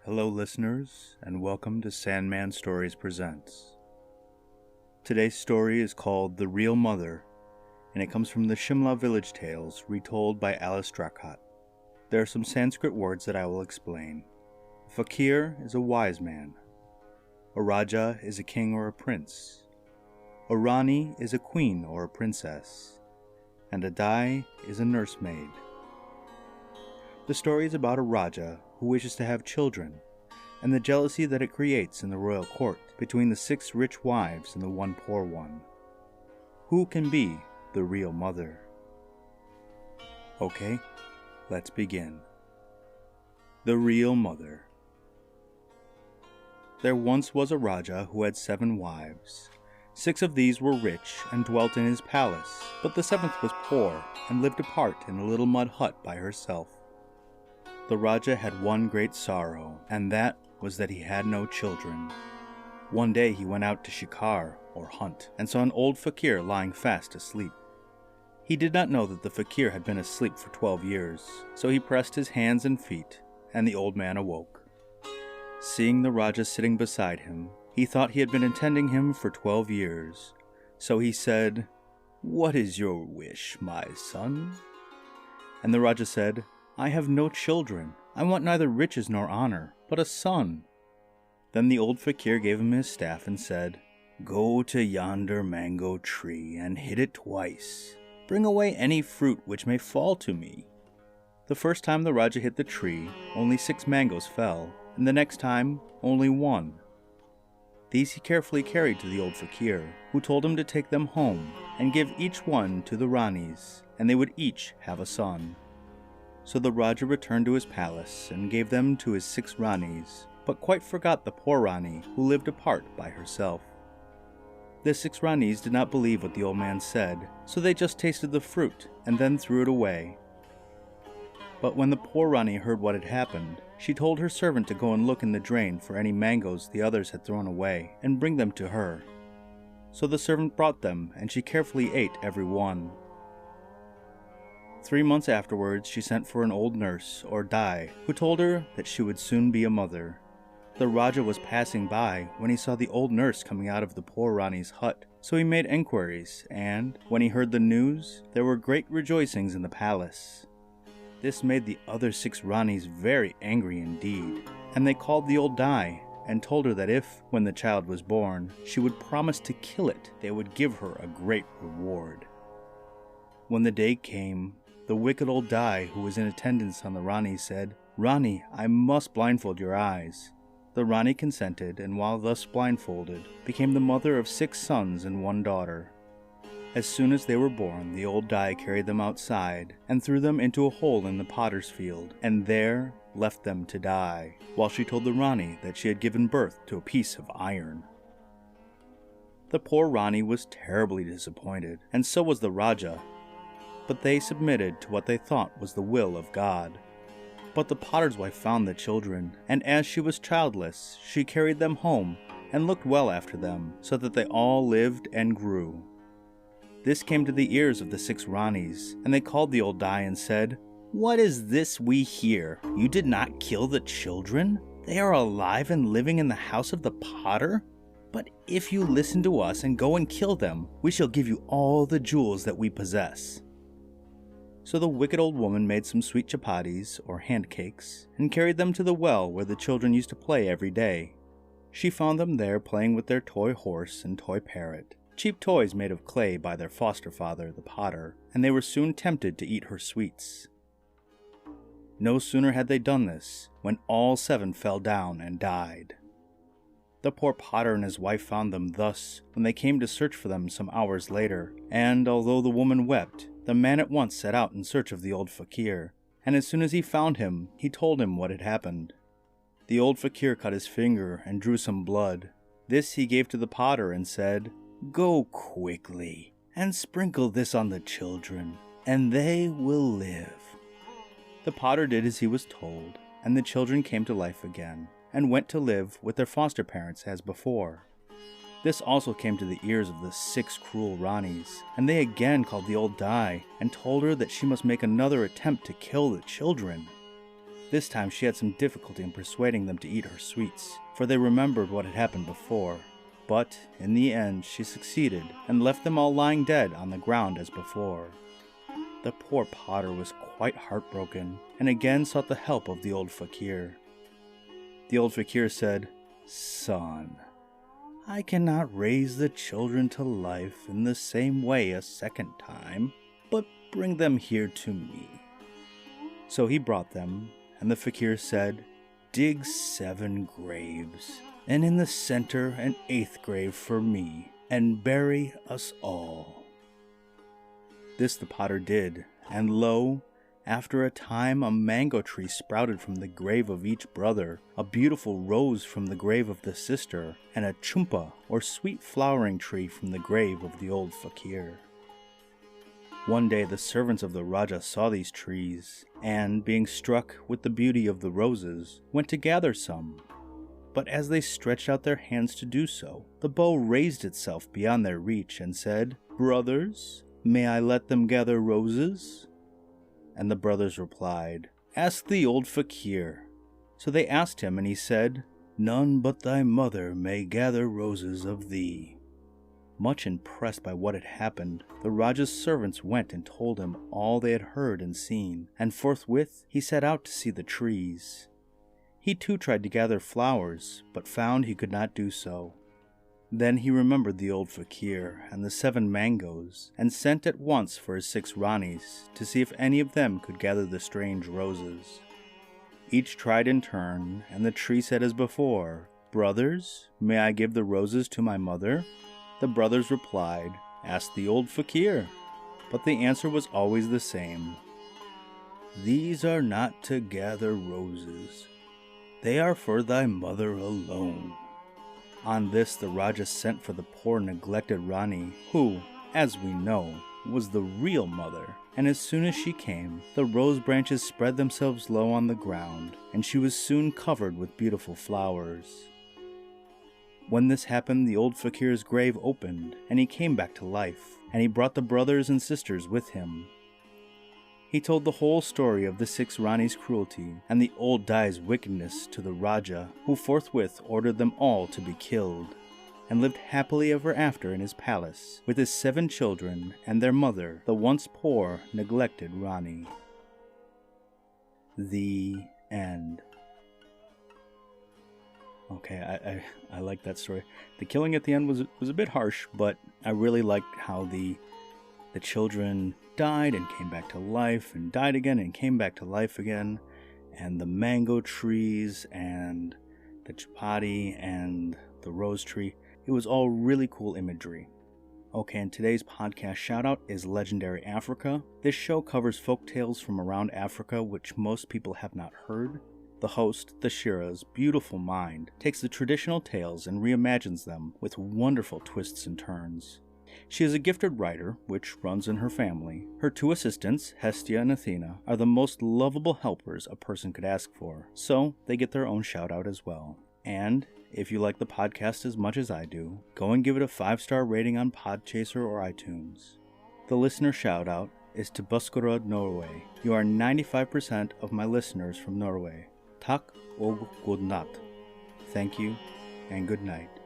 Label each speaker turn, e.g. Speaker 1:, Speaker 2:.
Speaker 1: Hello listeners, and welcome to Sandman Stories Presents. Today's story is called The Real Mother, and it comes from the Shimla Village Tales retold by Alice Dracott. There are some Sanskrit words that I will explain. A Fakhir is a wise man. A Rajah is a king or a prince. A Rani is a queen or a princess. And a Dai is a nursemaid. The story is about a Rajah who wishes to have children, and the jealousy that it creates in the royal court between the 6 rich wives and the 1 poor one. Who can be the real mother? Okay, let's begin. The Real Mother. There once was a Rajah who had 7 wives. 6 of these were rich and dwelt in his palace, but the 7th was poor and lived apart in a little mud hut by herself. The Rajah had one great sorrow, and that was that he had no children. One day he went out to shikar, or hunt, and saw an old fakir lying fast asleep. He did not know that the fakir had been asleep for 12 years, so he pressed his hands and feet, and the old man awoke. Seeing the Rajah sitting beside him, he thought he had been attending him for 12 years, so he said, "What is your wish, my son?" And the Rajah said, "I have no children. I want neither riches nor honor, but a son." Then the old fakir gave him his staff and said, "Go to yonder mango tree and hit it twice. Bring away any fruit which may fall to me." The first time the Rajah hit the tree, only 6 mangoes fell, and the next time, only 1. These he carefully carried to the old fakir, who told him to take them home and give each one to the Ranis, and they would each have a son. So the Rajah returned to his palace and gave them to his 6 Ranis, but quite forgot the poor Rani who lived apart by herself. The 6 Ranis did not believe what the old man said, so they just tasted the fruit and then threw it away. But when the poor Rani heard what had happened, she told her servant to go and look in the drain for any mangoes the others had thrown away and bring them to her. So the servant brought them, and she carefully ate every one. 3 months afterwards, she sent for an old nurse, or Dai, who told her that she would soon be a mother. The Rajah was passing by when he saw the old nurse coming out of the poor Rani's hut, so he made enquiries, and, when he heard the news, there were great rejoicings in the palace. This made the other 6 Ranis very angry indeed, and they called the old Dai and told her that if, when the child was born, she would promise to kill it, they would give her a great reward. When the day came, the wicked old Dai, who was in attendance on the Rani, said, "Rani, I must blindfold your eyes." The Rani consented, and while thus blindfolded, became the mother of 6 sons and 1 daughter. As soon as they were born, the old Dai carried them outside and threw them into a hole in the potter's field, and there left them to die, while she told the Rani that she had given birth to a piece of iron. The poor Rani was terribly disappointed, and so was the Rajah, but they submitted to what they thought was the will of God. But the potter's wife found the children, and as she was childless, she carried them home and looked well after them, so that they all lived and grew. This came to the ears of the 6 Ranis, and they called the old Dai and said, "What is this we hear? You did not kill the children? They are alive and living in the house of the potter? But if you listen to us and go and kill them, we shall give you all the jewels that we possess." So the wicked old woman made some sweet chapatis, or hand cakes, and carried them to the well where the children used to play every day. She found them there playing with their toy horse and toy parrot, cheap toys made of clay by their foster father, the potter, and they were soon tempted to eat her sweets. No sooner had they done this, when all 7 fell down and died. The poor potter and his wife found them thus when they came to search for them some hours later, and although the woman wept, the man at once set out in search of the old fakir, and as soon as he found him, he told him what had happened. The old fakir cut his finger and drew some blood. This he gave to the potter and said, "Go quickly and sprinkle this on the children, and they will live." The potter did as he was told, and the children came to life again, and went to live with their foster parents as before. This also came to the ears of the 6 cruel Ranis, and they again called the old Dai and told her that she must make another attempt to kill the children. This time she had some difficulty in persuading them to eat her sweets, for they remembered what had happened before. But in the end she succeeded and left them all lying dead on the ground as before. The poor potter was quite heartbroken and again sought the help of the old fakir. The old fakir said, "Son, I cannot raise the children to life in the same way a second time, but bring them here to me." So he brought them, and the fakir said, "Dig 7 graves, and in the center an 8th grave for me, and bury us all." This the potter did, and lo, after a time a mango tree sprouted from the grave of each brother, a beautiful rose from the grave of the sister, and a chumpa, or sweet flowering tree, from the grave of the old fakir. One day the servants of the Rajah saw these trees, and, being struck with the beauty of the roses, went to gather some. But as they stretched out their hands to do so, the bow raised itself beyond their reach and said, "Brothers, may I let them gather roses?" And the brothers replied, "Ask the old fakir." So they asked him, and he said, "None but thy mother may gather roses of thee." Much impressed by what had happened, the Rajah's servants went and told him all they had heard and seen, and forthwith he set out to see the trees. He too tried to gather flowers, but found he could not do so. Then he remembered the old fakir and the 7 mangoes, and sent at once for his 6 Ranis to see if any of them could gather the strange roses. Each tried in turn, and the tree said as before, "Brothers, may I give the roses to my mother?" The brothers replied, "Ask the old fakir." But the answer was always the same. "These are not to gather roses. They are for thy mother alone." On this the Rajah sent for the poor neglected Rani, who, as we know, was the real mother, and as soon as she came, the rose branches spread themselves low on the ground, and she was soon covered with beautiful flowers. When this happened, the old fakir's grave opened, and he came back to life, and he brought the brothers and sisters with him. He told the whole story of the 6 Ranis' cruelty and the old Dai's wickedness to the Rajah, who forthwith ordered them all to be killed, and lived happily ever after in his palace with his 7 children and their mother, the once poor, neglected Rani. The end. Okay, I like that story. The killing at the end was a bit harsh, but I really liked how the children died and came back to life, and died again and came back to life again, and the mango trees and the chapati and the rose tree. It was all really cool imagery. Okay, and today's podcast shoutout is Legendary Africa. This show covers folk tales from around Africa which most people have not heard. The host, the Shira's beautiful mind, takes the traditional tales and reimagines them with wonderful twists and turns. She is a gifted writer, which runs in her family. Her 2 assistants, Hestia and Athena, are the most lovable helpers a person could ask for, so they get their own shout-out as well. And if you like the podcast as much as I do, go and give it a 5-star rating on Podchaser or iTunes. The listener shout-out is to Buskerud, Norway. You are 95% of my listeners from Norway. Takk og god natt. Thank you, and good night.